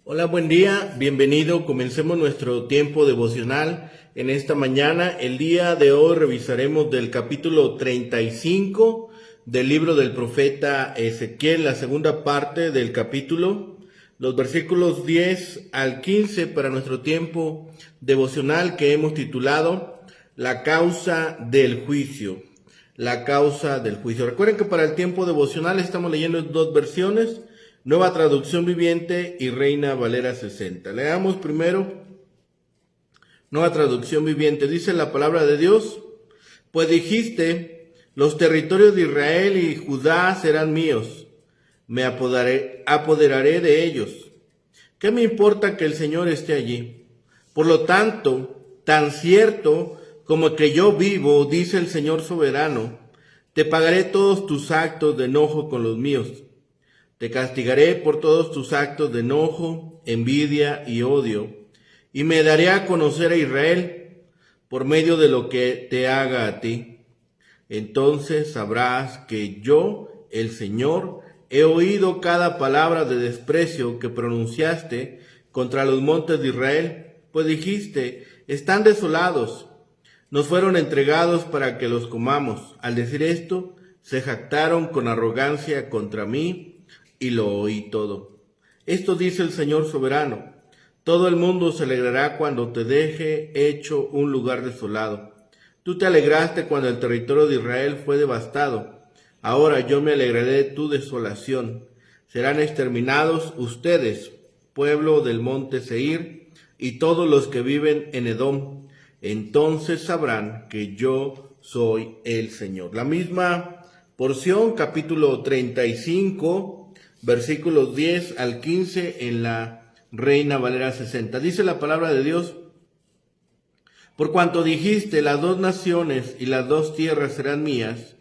Hola, buen día, bienvenido. Comencemos nuestro tiempo devocional en esta mañana. El día de hoy revisaremos del capítulo 35 del libro del profeta Ezequiel, la segunda parte del capítulo, los versículos 10 al 15 para nuestro tiempo devocional que hemos titulado La causa del juicio. La causa del juicio. Recuerden que para el tiempo devocional estamos leyendo dos versiones, Nueva Traducción Viviente y Reina Valera 60. Leamos primero Nueva Traducción Viviente. Dice la palabra de Dios: Pues dijiste, los territorios de Israel y Judá serán míos, me apoderaré de ellos. ¿Qué me importa que el Señor esté allí? Por lo tanto, tan cierto como que yo vivo, dice el Señor soberano, te pagaré todos tus actos de enojo con los míos. Te castigaré por todos tus actos de enojo, envidia y odio, y me daré a conocer a Israel por medio de lo que te haga a ti. Entonces sabrás que yo, el Señor, he oído cada palabra de desprecio que pronunciaste contra los montes de Israel, pues dijiste, están desolados, nos fueron entregados para que los comamos. Al decir esto, se jactaron con arrogancia contra mí, y lo oí todo. Esto dice el Señor soberano: todo el mundo se alegrará cuando te deje hecho un lugar desolado. Tú te alegraste cuando el territorio de Israel fue devastado. Ahora yo me alegraré de tu desolación. Serán exterminados ustedes, pueblo del monte Seir, y todos los que viven en Edom. Entonces sabrán que yo soy el Señor. La misma porción, capítulo 35, versículos 10 al 15 en la Reina Valera 60. Dice la palabra de Dios: Por cuanto dijiste, las dos naciones y las dos tierras serán mías,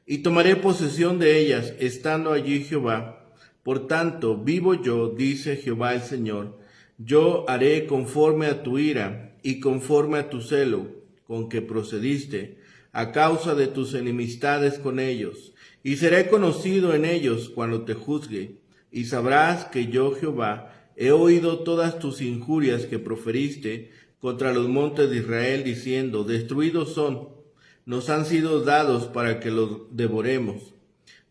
y tomaré posesión de ellas, estando allí Jehová. Por tanto, vivo yo, dice Jehová el Señor, yo haré conforme a tu ira y conforme a tu celo con que procediste, a causa de tus enemistades con ellos, y seré conocido en ellos cuando te juzgue, y sabrás que yo Jehová he oído todas tus injurias que proferiste contra los montes de Israel, diciendo, destruidos son, nos han sido dados para que los devoremos.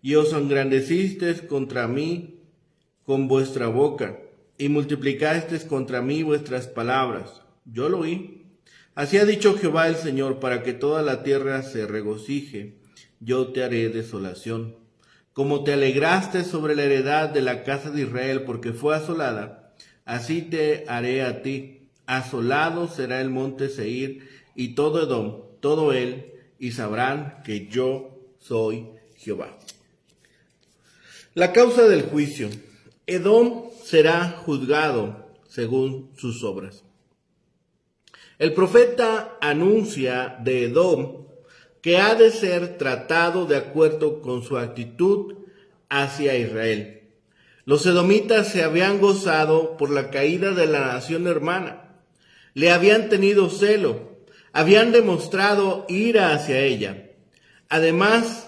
Y os engrandecisteis contra mí con vuestra boca, y multiplicasteis contra mí vuestras palabras. Yo lo oí. Así ha dicho Jehová el Señor, para que toda la tierra se regocije, yo te haré desolación. Como te alegraste sobre la heredad de la casa de Israel, porque fue asolada, así te haré a ti. Asolado será el monte Seir y todo Edom, todo él, y sabrán que yo soy Jehová. La causa del juicio. Edom será juzgado según sus obras. El profeta anuncia de Edom que ha de ser tratado de acuerdo con su actitud hacia Israel. Los edomitas se habían gozado por la caída de la nación hermana, le habían tenido celo, habían demostrado ira hacia ella. Además,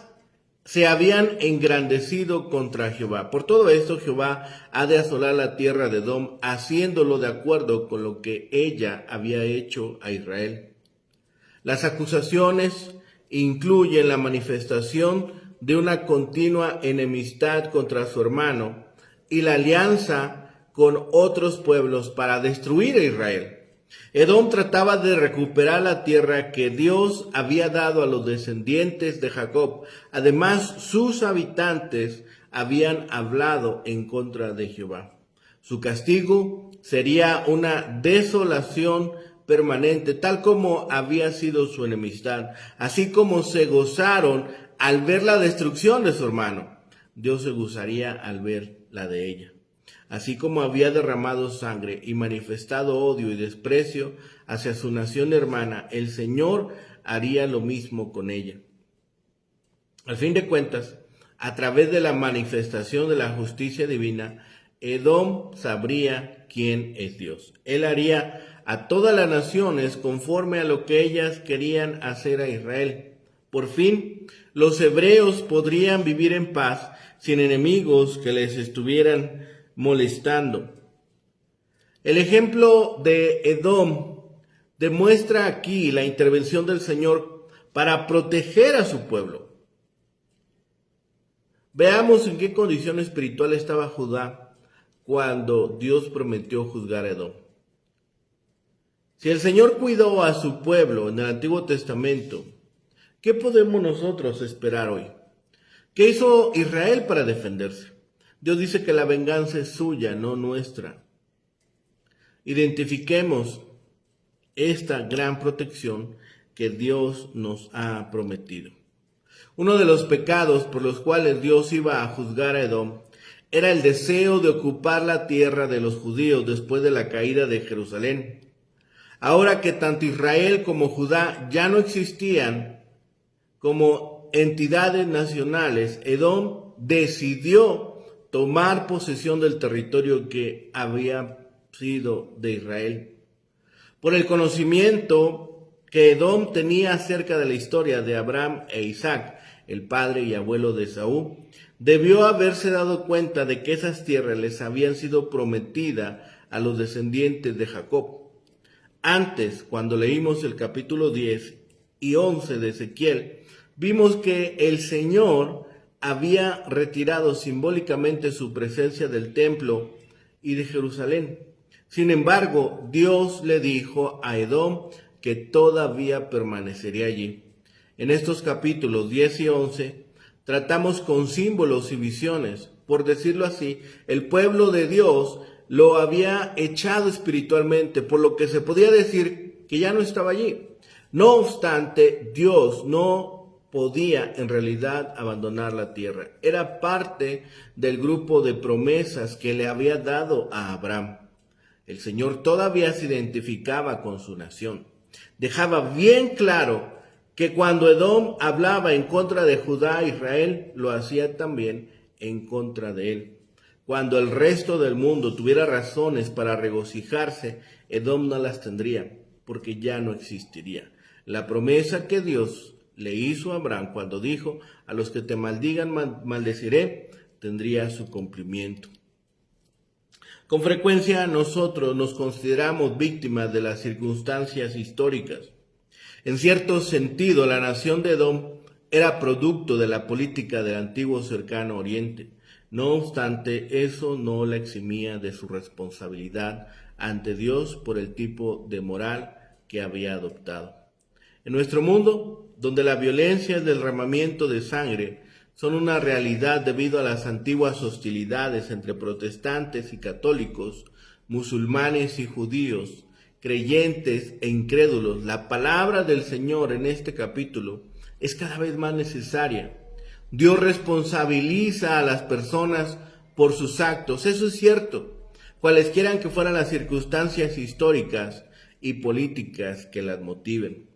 se habían engrandecido contra Jehová. Por todo esto, Jehová ha de asolar la tierra de Edom, haciéndolo de acuerdo con lo que ella había hecho a Israel. Las acusaciones incluyen la manifestación de una continua enemistad contra su hermano y la alianza con otros pueblos para destruir a Israel. Edom trataba de recuperar la tierra que Dios había dado a los descendientes de Jacob. Además, sus habitantes habían hablado en contra de Jehová. Su castigo sería una desolación permanente, tal como había sido su enemistad, así como se gozaron al ver la destrucción de su hermano. Dios se gozaría al ver la de ella. Así como había derramado sangre y manifestado odio y desprecio hacia su nación hermana, el Señor haría lo mismo con ella. Al fin de cuentas, a través de la manifestación de la justicia divina, Edom sabría quién es Dios. Él haría a todas las naciones conforme a lo que ellas querían hacer a Israel. Por fin, los hebreos podrían vivir en paz sin enemigos que les estuvieran molestando. El ejemplo de Edom demuestra aquí la intervención del Señor para proteger a su pueblo. Veamos en qué condición espiritual estaba Judá cuando Dios prometió juzgar a Edom. Si el Señor cuidó a su pueblo en el Antiguo Testamento, ¿qué podemos nosotros esperar hoy? ¿Qué hizo Israel para defenderse? Dios dice que la venganza es suya, no nuestra. Identifiquemos esta gran protección que Dios nos ha prometido. Uno de los pecados por los cuales Dios iba a juzgar a Edom era el deseo de ocupar la tierra de los judíos después de la caída de Jerusalén. Ahora que tanto Israel como Judá ya no existían como entidades nacionales, Edom decidió tomar posesión del territorio que había sido de Israel. Por el conocimiento que Edom tenía acerca de la historia de Abraham e Isaac, el padre y abuelo de Esaú, debió haberse dado cuenta de que esas tierras les habían sido prometidas a los descendientes de Jacob. Antes, cuando leímos el capítulo 10 y 11 de Ezequiel, vimos que el Señor había retirado simbólicamente su presencia del templo y de Jerusalén. Sin embargo, Dios le dijo a Edom que todavía permanecería allí. En estos capítulos 10 y 11 tratamos con símbolos y visiones. Por decirlo así, el pueblo de Dios lo había echado espiritualmente, por lo que se podía decir que ya no estaba allí. No obstante, Dios no podía en realidad abandonar la tierra. Era parte del grupo de promesas que le había dado a Abraham. El Señor todavía se identificaba con su nación. Dejaba bien claro que cuando Edom hablaba en contra de Judá, Israel lo hacía también en contra de él. Cuando el resto del mundo tuviera razones para regocijarse, Edom no las tendría, porque ya no existiría. La promesa que Dios le hizo a Abraham cuando dijo, a los que te maldigan maldeciré, tendría su cumplimiento. Con frecuencia nosotros nos consideramos víctimas de las circunstancias históricas. En cierto sentido, la nación de Edom era producto de la política del antiguo cercano oriente. No obstante, eso no la eximía de su responsabilidad ante Dios por el tipo de moral que había adoptado. En nuestro mundo, donde la violencia y el derramamiento de sangre son una realidad debido a las antiguas hostilidades entre protestantes y católicos, musulmanes y judíos, creyentes e incrédulos, la palabra del Señor en este capítulo es cada vez más necesaria. Dios responsabiliza a las personas por sus actos, eso es cierto, cualesquiera que fueran las circunstancias históricas y políticas que las motiven.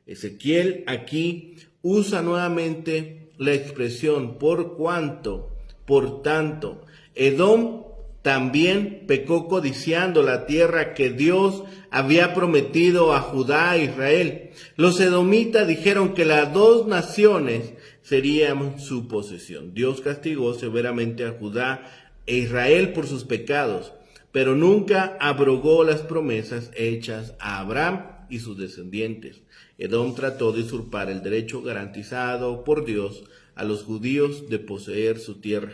Ezequiel aquí usa nuevamente la expresión por cuanto, por tanto. Edom también pecó codiciando la tierra que Dios había prometido a Judá e Israel. Los edomitas dijeron que las dos naciones serían su posesión. Dios castigó severamente a Judá e Israel por sus pecados, pero nunca abrogó las promesas hechas a Abraham y sus descendientes. Edom trató de usurpar el derecho garantizado por Dios a los judíos de poseer su tierra.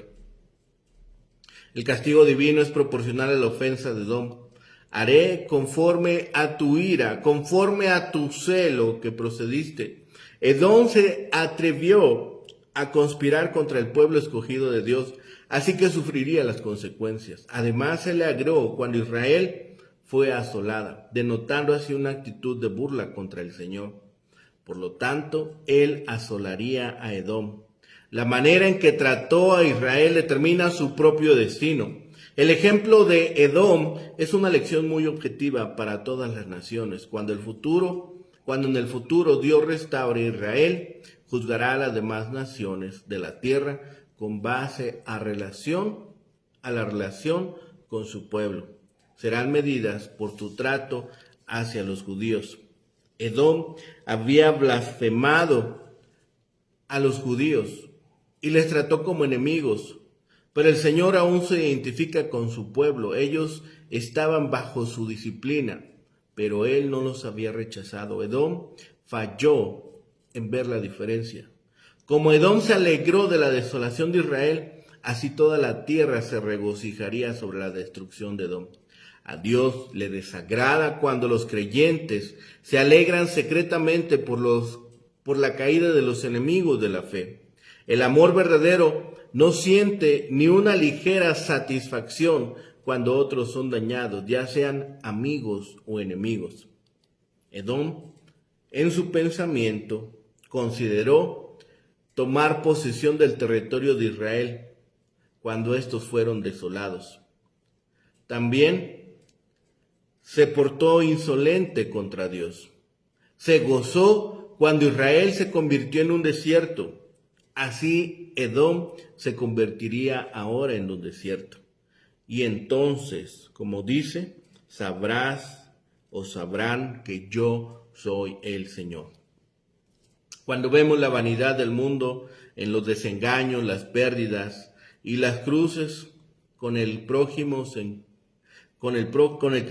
El castigo divino es proporcional a la ofensa de Edom. Haré conforme a tu ira, conforme a tu celo que procediste. Edom se atrevió a conspirar contra el pueblo escogido de Dios, así que sufriría las consecuencias. Además, se le agregó cuando Israel fue asolada, denotando así una actitud de burla contra el Señor. Por lo tanto, él asolaría a Edom. La manera en que trató a Israel determina su propio destino. El ejemplo de Edom es una lección muy objetiva para todas las naciones. Cuando en el futuro Dios restaure a Israel, juzgará a las demás naciones de la tierra con base a la relación con su pueblo. Serán medidas por tu trato hacia los judíos. Edom había blasfemado a los judíos y les trató como enemigos, Pero el Señor aún se identifica con su pueblo. Ellos estaban bajo su disciplina, pero Él no los había rechazado. Edom falló en ver la diferencia. Como Edom se alegró de la desolación de Israel, así toda la tierra se regocijaría sobre la destrucción de Edom. A Dios le desagrada cuando los creyentes se alegran secretamente por la caída de los enemigos de la fe. El amor verdadero no siente ni una ligera satisfacción cuando otros son dañados, ya sean amigos o enemigos. Edom, en su pensamiento, consideró tomar posesión del territorio de Israel cuando estos fueron desolados. También se portó insolente contra Dios. Se gozó cuando Israel se convirtió en un desierto. Así Edom se convertiría ahora en un desierto. Y entonces, como dice, sabrás o sabrán que yo soy el Señor. Cuando vemos la vanidad del mundo en los desengaños, las pérdidas y las cruces con el que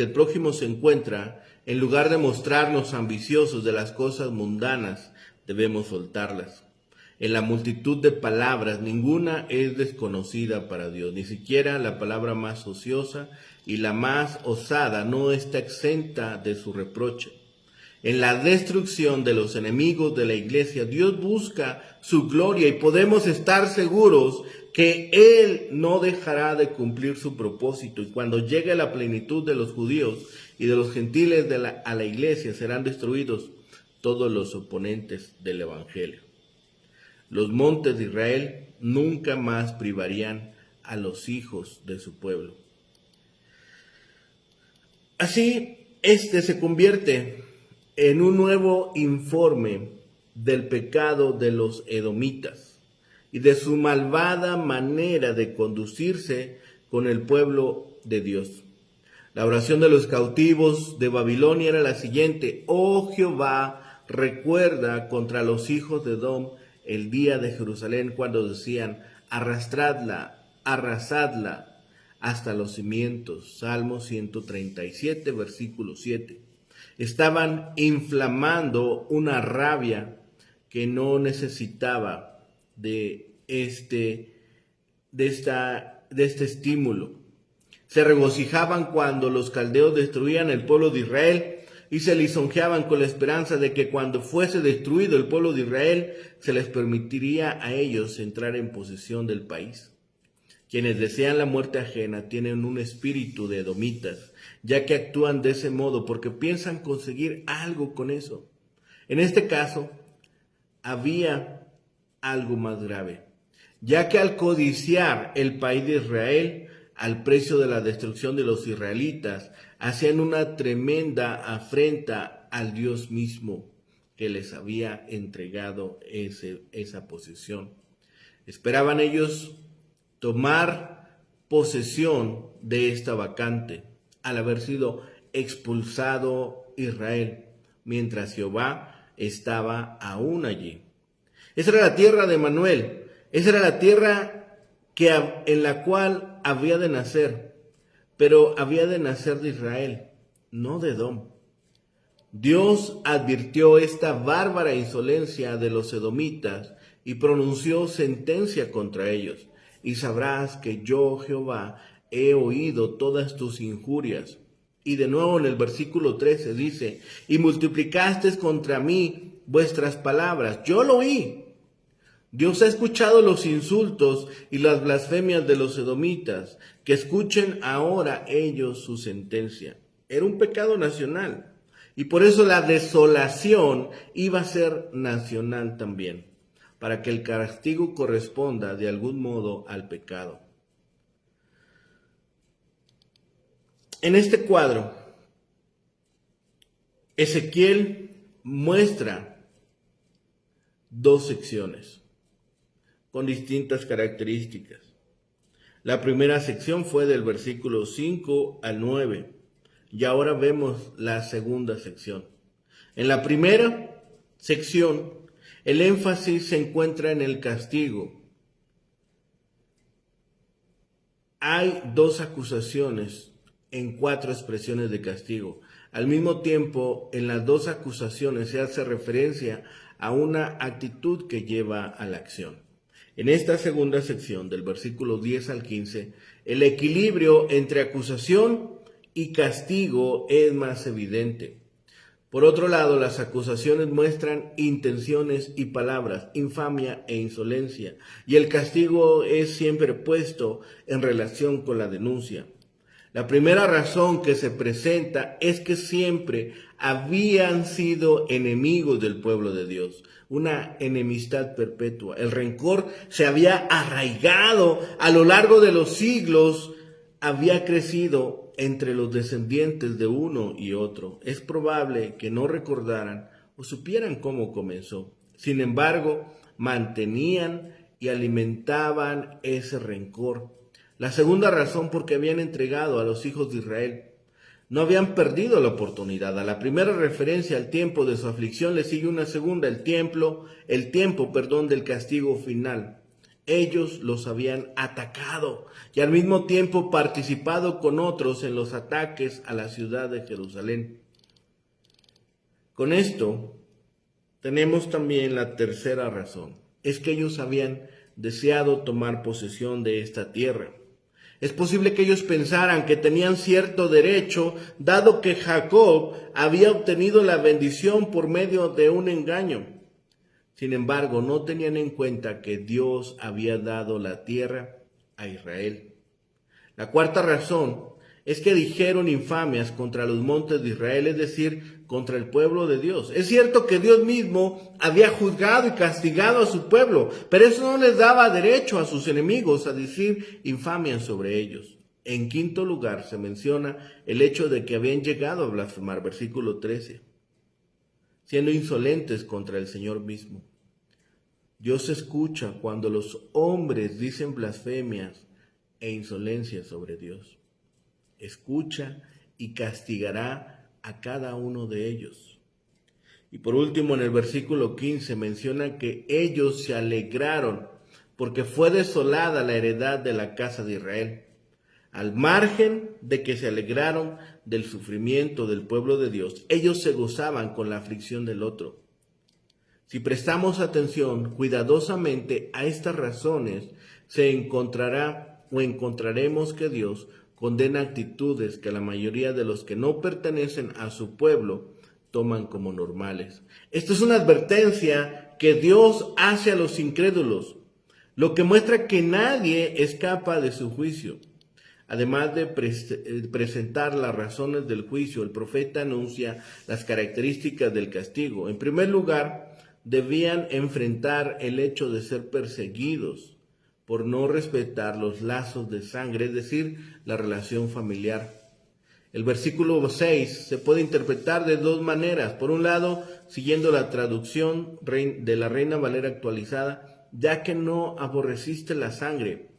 el prójimo se encuentra, en lugar de mostrarnos ambiciosos de las cosas mundanas, debemos soltarlas. En la multitud de palabras, ninguna es desconocida para Dios, ni siquiera la palabra más ociosa y la más osada no está exenta de su reproche. En la destrucción de los enemigos de la iglesia, Dios busca su gloria y podemos estar seguros que Él no dejará de cumplir su propósito. Y cuando llegue la plenitud de los judíos y de los gentiles a la iglesia, serán destruidos todos los oponentes del evangelio. Los montes de Israel nunca más privarían a los hijos de su pueblo. Así, se convierte en un nuevo informe del pecado de los edomitas y de su malvada manera de conducirse con el pueblo de Dios. La oración de los cautivos de Babilonia era la siguiente: oh Jehová, recuerda contra los hijos de Edom el día de Jerusalén, cuando decían, arrastradla, arrasadla hasta los cimientos. Salmo 137, versículo 7. Estaban inflamando una rabia que no necesitaba de este estímulo. Se regocijaban cuando los caldeos destruían el pueblo de Israel y se lisonjeaban con la esperanza de que cuando fuese destruido el pueblo de Israel, se les permitiría a ellos entrar en posesión del país. Quienes desean la muerte ajena tienen un espíritu de edomitas, ya que actúan de ese modo porque piensan conseguir algo con eso. En este caso, había algo más grave, ya que al codiciar el país de Israel, al precio de la destrucción de los israelitas, hacían una tremenda afrenta al Dios mismo que les había entregado esa posesión. Esperaban ellos tomar posesión de esta vacante al haber sido expulsado Israel, mientras Jehová estaba aún allí. Esa era la tierra de Manuel, esa era la tierra en la cual había de nacer, pero había de nacer de Israel, no de Edom. Dios advirtió esta bárbara insolencia de los edomitas y pronunció sentencia contra ellos. Y sabrás que yo, Jehová, he oído todas tus injurias. Y de nuevo en el versículo 13 dice, y multiplicasteis contra mí vuestras palabras. Yo lo oí. Dios ha escuchado los insultos y las blasfemias de los edomitas, que escuchen ahora ellos su sentencia. Era un pecado nacional, y por eso la desolación iba a ser nacional también, para que el castigo corresponda de algún modo al pecado. En este cuadro, Ezequiel muestra dos secciones con distintas características. La primera sección fue del versículo 5 al 9 y ahora vemos la segunda sección. En la primera sección, el énfasis se encuentra en el castigo. Hay dos acusaciones en cuatro expresiones de castigo. Al mismo tiempo, en las dos acusaciones se hace referencia a una actitud que lleva a la acción. En esta segunda sección, del versículo 10 al 15, el equilibrio entre acusación y castigo es más evidente. Por otro lado, las acusaciones muestran intenciones y palabras, infamia e insolencia, y el castigo es siempre puesto en relación con la denuncia. La primera razón que se presenta es que siempre habían sido enemigos del pueblo de Dios, una enemistad perpetua. El rencor se había arraigado a lo largo de los siglos, había crecido entre los descendientes de uno y otro. Es probable que no recordaran o supieran cómo comenzó. Sin embargo, mantenían y alimentaban ese rencor. La segunda razón, porque habían entregado a los hijos de Israel. No habían perdido la oportunidad. A la primera referencia al tiempo de su aflicción le sigue una segunda, el tiempo del castigo final. Ellos los habían atacado y al mismo tiempo participado con otros en los ataques a la ciudad de Jerusalén. Con esto tenemos también la tercera razón, es que ellos habían deseado tomar posesión de esta tierra. Es posible que ellos pensaran que tenían cierto derecho, dado que Jacob había obtenido la bendición por medio de un engaño. Sin embargo, no tenían en cuenta que Dios había dado la tierra a Israel. La cuarta razón es que dijeron infamias contra los montes de Israel, es decir, contra el pueblo de Dios. Es cierto que Dios mismo había juzgado y castigado a su pueblo, pero eso no les daba derecho a sus enemigos a decir infamias sobre ellos. En quinto lugar se menciona el hecho de que habían llegado a blasfemar, versículo 13, siendo insolentes contra el Señor mismo. Dios escucha cuando los hombres dicen blasfemias e insolencias sobre Dios. Escucha y castigará a cada uno de ellos. Y por último, en el versículo 15 menciona que ellos se alegraron porque fue desolada la heredad de la casa de Israel. Al margen de que se alegraron del sufrimiento del pueblo de Dios, ellos se gozaban con la aflicción del otro. Si prestamos atención cuidadosamente a estas razones, se encontrará o encontraremos que Dios condena actitudes que la mayoría de los que no pertenecen a su pueblo toman como normales. Esto es una advertencia que Dios hace a los incrédulos, lo que muestra que nadie escapa de su juicio. Además de presentar las razones del juicio, el profeta anuncia las características del castigo. En primer lugar, debían enfrentar el hecho de ser perseguidos por no respetar los lazos de sangre, es decir, la relación familiar. El versículo 6 se puede interpretar de dos maneras. Por un lado, siguiendo la traducción de la Reina Valera actualizada, ya que no aborreciste la sangre,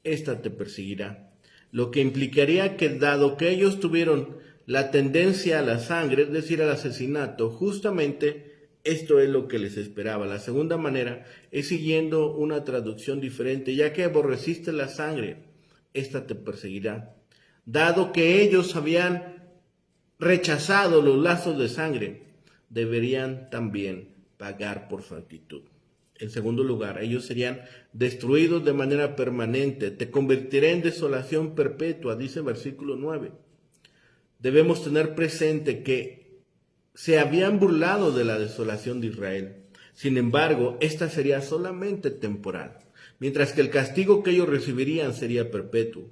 ésta te perseguirá. Lo que implicaría que, dado que ellos tuvieron la tendencia a la sangre, es decir, al asesinato, justamente esto es lo que les esperaba. La segunda manera es siguiendo una traducción diferente, ya que aborreciste la sangre, ésta te perseguirá. Dado que ellos habían rechazado los lazos de sangre, deberían también pagar por su actitud. En segundo lugar, ellos serían destruidos de manera permanente. Te convertiré en desolación perpetua, dice el versículo 9. Debemos tener presente que se habían burlado de la desolación de Israel. Sin embargo, esta sería solamente temporal, mientras que el castigo que ellos recibirían sería perpetuo.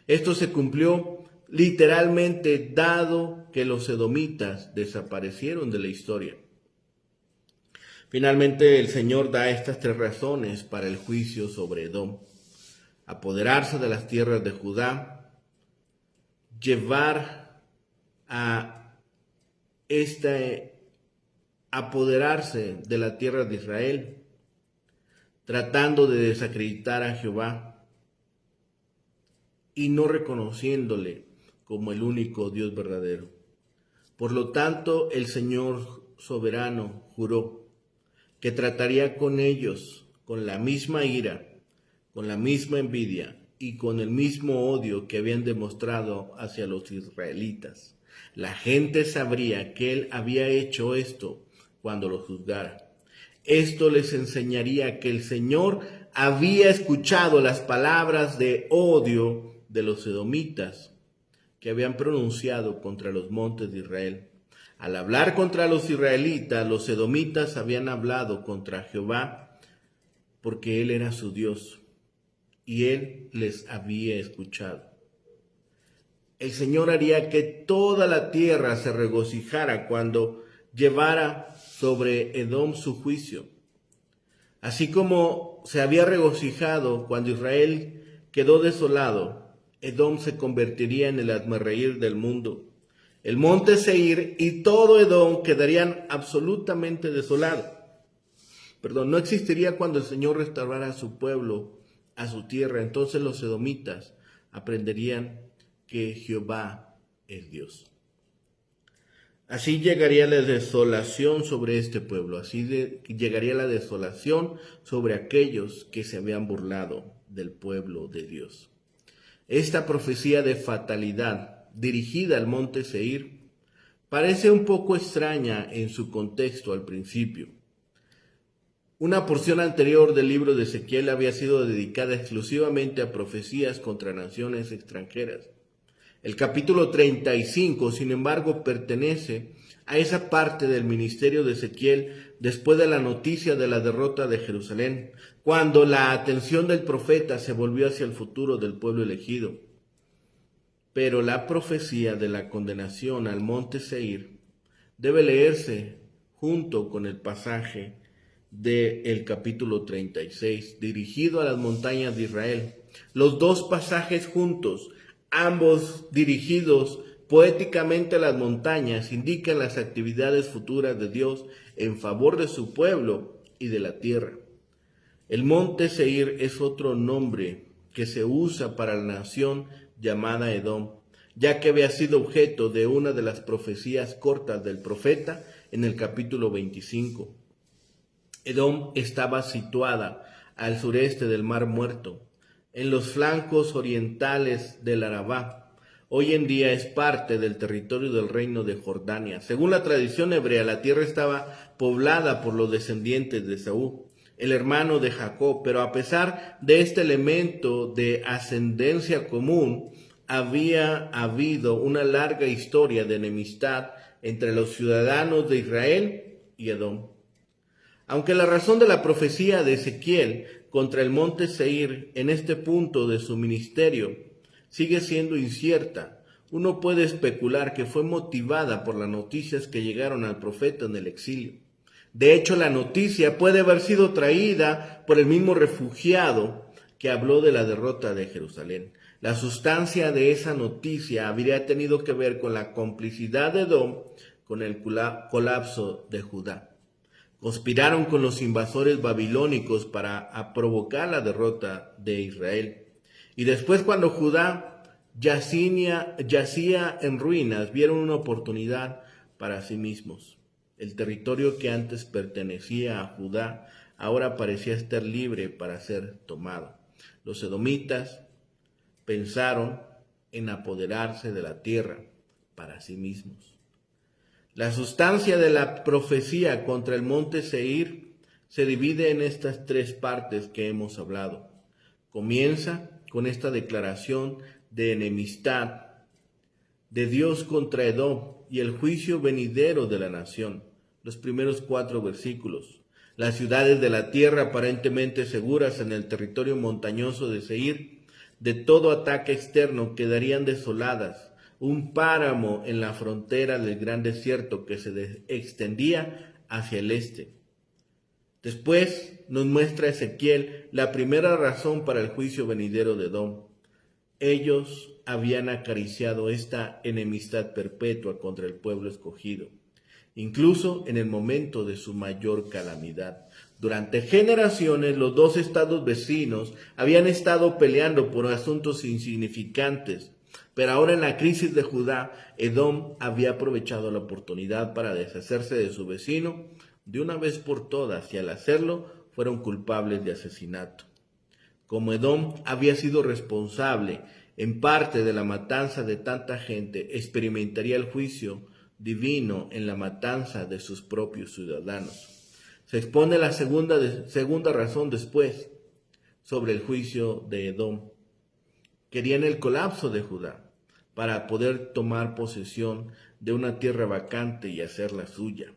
Esto se cumplió literalmente, dado que los edomitas desaparecieron de la historia. Finalmente, el Señor da estas tres razones para el juicio sobre Edom: apoderarse de las tierras de Judá, apoderarse de la tierra de Israel, tratando de desacreditar a Jehová y no reconociéndole como el único Dios verdadero. Por lo tanto, el Señor soberano juró que trataría con ellos con la misma ira, con la misma envidia y con el mismo odio que habían demostrado hacia los israelitas. La gente sabría que él había hecho esto cuando los juzgara. Esto les enseñaría que el Señor había escuchado las palabras de odio de los edomitas que habían pronunciado contra los montes de Israel. Al hablar contra los israelitas, los edomitas habían hablado contra Jehová porque Él era su Dios y Él les había escuchado. El Señor haría que toda la tierra se regocijara cuando llevara sobre Edom su juicio. Así como se había regocijado cuando Israel quedó desolado, Edom se convertiría en el hazmerreír del mundo. El monte Seir y todo Edom quedarían absolutamente desolados. No existiría cuando el Señor restaurara a su pueblo, a su tierra. Entonces los edomitas aprenderían que Jehová es Dios. Así llegaría la desolación sobre este pueblo, llegaría la desolación sobre aquellos que se habían burlado del pueblo de Dios. Esta profecía de fatalidad dirigida al monte Seir parece un poco extraña en su contexto al principio. Una porción anterior del libro de Ezequiel había sido dedicada exclusivamente a profecías contra naciones extranjeras. El capítulo 35, sin embargo, pertenece a esa parte del ministerio de Ezequiel después de la noticia de la derrota de Jerusalén, cuando la atención del profeta se volvió hacia el futuro del pueblo elegido. Pero la profecía de la condenación al monte Seir debe leerse junto con el pasaje del capítulo 36, dirigido a las montañas de Israel. Los dos pasajes juntos, ambos dirigidos poéticamente a las montañas, indican las actividades futuras de Dios en favor de su pueblo y de la tierra. El monte Seir es otro nombre que se usa para la nación llamada Edom, ya que había sido objeto de una de las profecías cortas del profeta en el capítulo 25. Edom estaba situada al sureste del Mar Muerto, en los flancos orientales del Arabá. Hoy en día es parte del territorio del reino de Jordania. Según la tradición hebrea, la tierra estaba poblada por los descendientes de Saúl, el hermano de Jacob, pero a pesar de este elemento de ascendencia común, había habido una larga historia de enemistad entre los ciudadanos de Israel y Edom. Aunque la razón de la profecía de Ezequiel contra el monte Seir en este punto de su ministerio sigue siendo incierta, uno puede especular que fue motivada por las noticias que llegaron al profeta en el exilio. De hecho, la noticia puede haber sido traída por el mismo refugiado que habló de la derrota de Jerusalén. La sustancia de esa noticia habría tenido que ver con la complicidad de Edom con el colapso de Judá. Conspiraron con los invasores babilónicos para provocar la derrota de Israel. Y después, cuando Judá yacía en ruinas, vieron una oportunidad para sí mismos. El territorio que antes pertenecía a Judá ahora parecía estar libre para ser tomado. Los edomitas pensaron en apoderarse de la tierra para sí mismos. La sustancia de la profecía contra el monte Seir se divide en estas tres partes que hemos hablado. Comienza con esta declaración de enemistad de Dios contra Edom y el juicio venidero de la nación. Los primeros 4 versículos. Las ciudades de la tierra aparentemente seguras en el territorio montañoso de Seir, de todo ataque externo, quedarían desoladas. Un páramo en la frontera del gran desierto que se extendía hacia el este. Después nos muestra Ezequiel la primera razón para el juicio venidero de Edom. Ellos habían acariciado esta enemistad perpetua contra el pueblo escogido, incluso en el momento de su mayor calamidad. Durante generaciones, los dos estados vecinos habían estado peleando por asuntos insignificantes. Pero ahora en la crisis de Judá, Edom había aprovechado la oportunidad para deshacerse de su vecino de una vez por todas, y al hacerlo fueron culpables de asesinato. Como Edom había sido responsable en parte de la matanza de tanta gente, experimentaría el juicio divino en la matanza de sus propios ciudadanos. Se expone la segunda razón después sobre el juicio de Edom. Querían el colapso de Judá para poder tomar posesión de una tierra vacante y hacerla suya.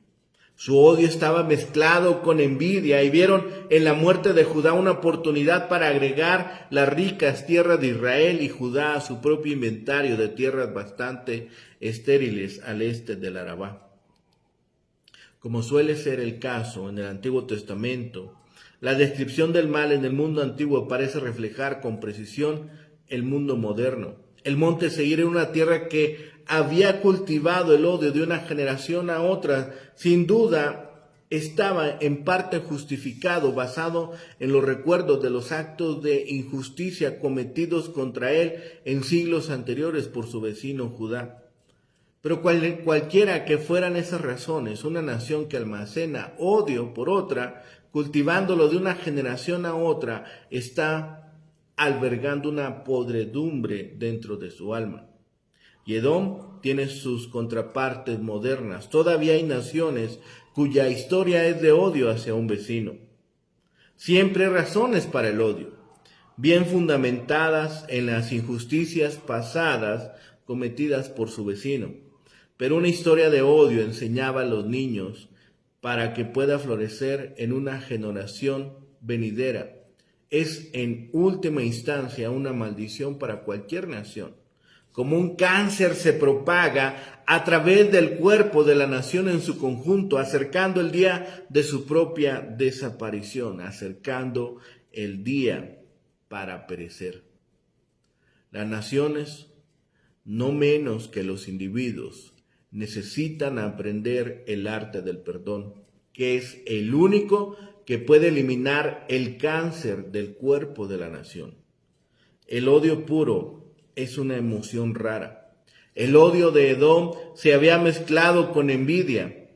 Su odio estaba mezclado con envidia y vieron en la muerte de Judá una oportunidad para agregar las ricas tierras de Israel y Judá a su propio inventario de tierras bastante estériles al este del Arabá. Como suele ser el caso en el Antiguo Testamento, la descripción del mal en el mundo antiguo parece reflejar con precisión el mundo moderno. El monte Seir era una tierra que había cultivado el odio de una generación a otra. Sin duda, estaba en parte justificado, basado en los recuerdos de los actos de injusticia cometidos contra él en siglos anteriores por su vecino Judá. Pero cualquiera que fueran esas razones, una nación que almacena odio por otra, cultivándolo de una generación a otra, está albergando una podredumbre dentro de su alma. Y Edom tiene sus contrapartes modernas. Todavía hay naciones cuya historia es de odio hacia un vecino. Siempre hay razones para el odio, bien fundamentadas en las injusticias pasadas cometidas por su vecino. Pero una historia de odio enseñaba a los niños para que pueda florecer en una generación venidera. Es en última instancia una maldición para cualquier nación. Como un cáncer se propaga a través del cuerpo de la nación en su conjunto, acercando el día de su propia desaparición, acercando el día para perecer. Las naciones, no menos que los individuos, necesitan aprender el arte del perdón, que es el único que puede eliminar el cáncer del cuerpo de la nación. El odio puro es una emoción rara. El odio de Edom se había mezclado con envidia.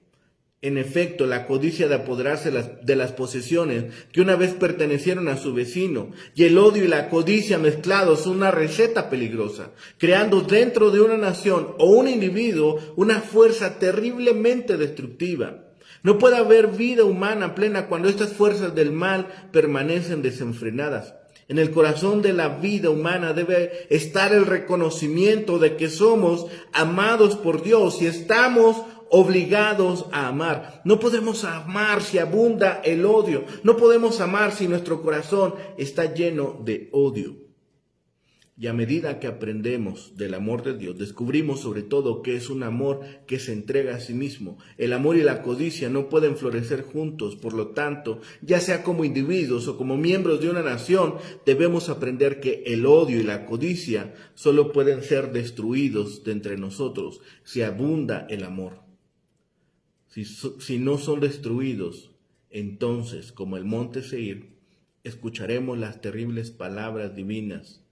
En efecto, la codicia de apoderarse de las posesiones que una vez pertenecieron a su vecino, y el odio y la codicia mezclados son una receta peligrosa, creando dentro de una nación o un individuo una fuerza terriblemente destructiva. No puede haber vida humana plena cuando estas fuerzas del mal permanecen desenfrenadas. En el corazón de la vida humana debe estar el reconocimiento de que somos amados por Dios y estamos obligados a amar. No podemos amar si abunda el odio. No podemos amar si nuestro corazón está lleno de odio. Y a medida que aprendemos del amor de Dios, descubrimos sobre todo que es un amor que se entrega a sí mismo. El amor y la codicia no pueden florecer juntos, por lo tanto, ya sea como individuos o como miembros de una nación, debemos aprender que el odio y la codicia solo pueden ser destruidos de entre nosotros si abunda el amor. Si no son destruidos, entonces, como el monte Seir, escucharemos las terribles palabras divinas: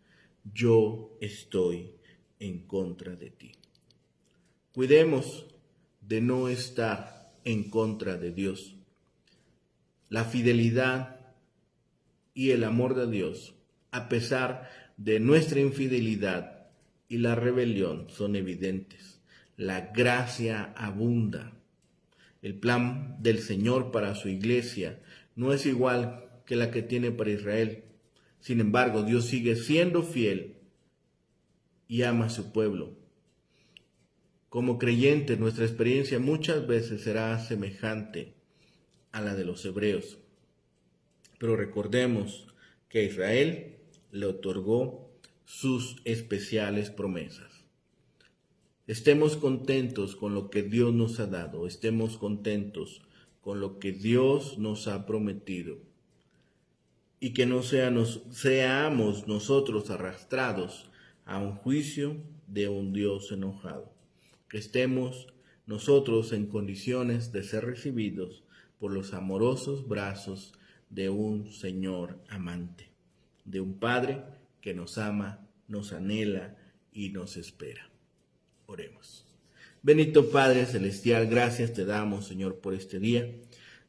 yo estoy en contra de ti. Cuidemos de no estar en contra de Dios. La fidelidad y el amor de Dios, a pesar de nuestra infidelidad y la rebelión, son evidentes. La gracia abunda. El plan del Señor para su iglesia no es igual que la que tiene para Israel. Sin embargo, Dios sigue siendo fiel y ama a su pueblo. Como creyentes, nuestra experiencia muchas veces será semejante a la de los hebreos. Pero recordemos que a Israel le otorgó sus especiales promesas. Estemos contentos con lo que Dios nos ha dado. Estemos contentos con lo que Dios nos ha prometido. Y que no seamos nosotros arrastrados a un juicio de un Dios enojado. Que estemos nosotros en condiciones de ser recibidos por los amorosos brazos de un Señor amante, de un Padre que nos ama, nos anhela y nos espera. Oremos. Bendito Padre Celestial, gracias te damos, Señor, por este día.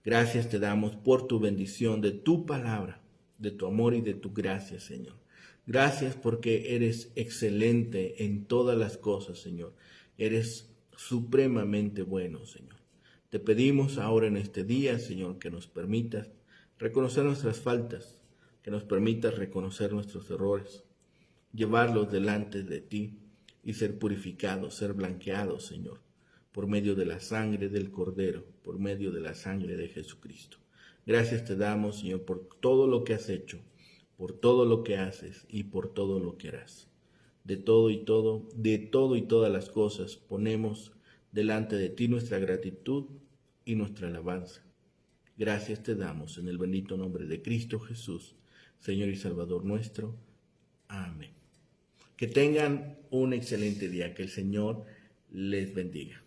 Gracias te damos por tu bendición de tu palabra, de tu amor y de tu gracia, Señor. Gracias porque eres excelente en todas las cosas, Señor. Eres supremamente bueno, Señor. Te pedimos ahora en este día, Señor, que nos permitas reconocer nuestras faltas, que nos permitas reconocer nuestros errores, llevarlos delante de ti y ser purificados, ser blanqueados, Señor, por medio de la sangre del Cordero, por medio de la sangre de Jesucristo. Gracias te damos, Señor, por todo lo que has hecho, por todo lo que haces y por todo lo que harás. De todo y todas las cosas ponemos delante de ti nuestra gratitud y nuestra alabanza. Gracias te damos en el bendito nombre de Cristo Jesús, Señor y Salvador nuestro. Amén. Que tengan un excelente día, que el Señor les bendiga.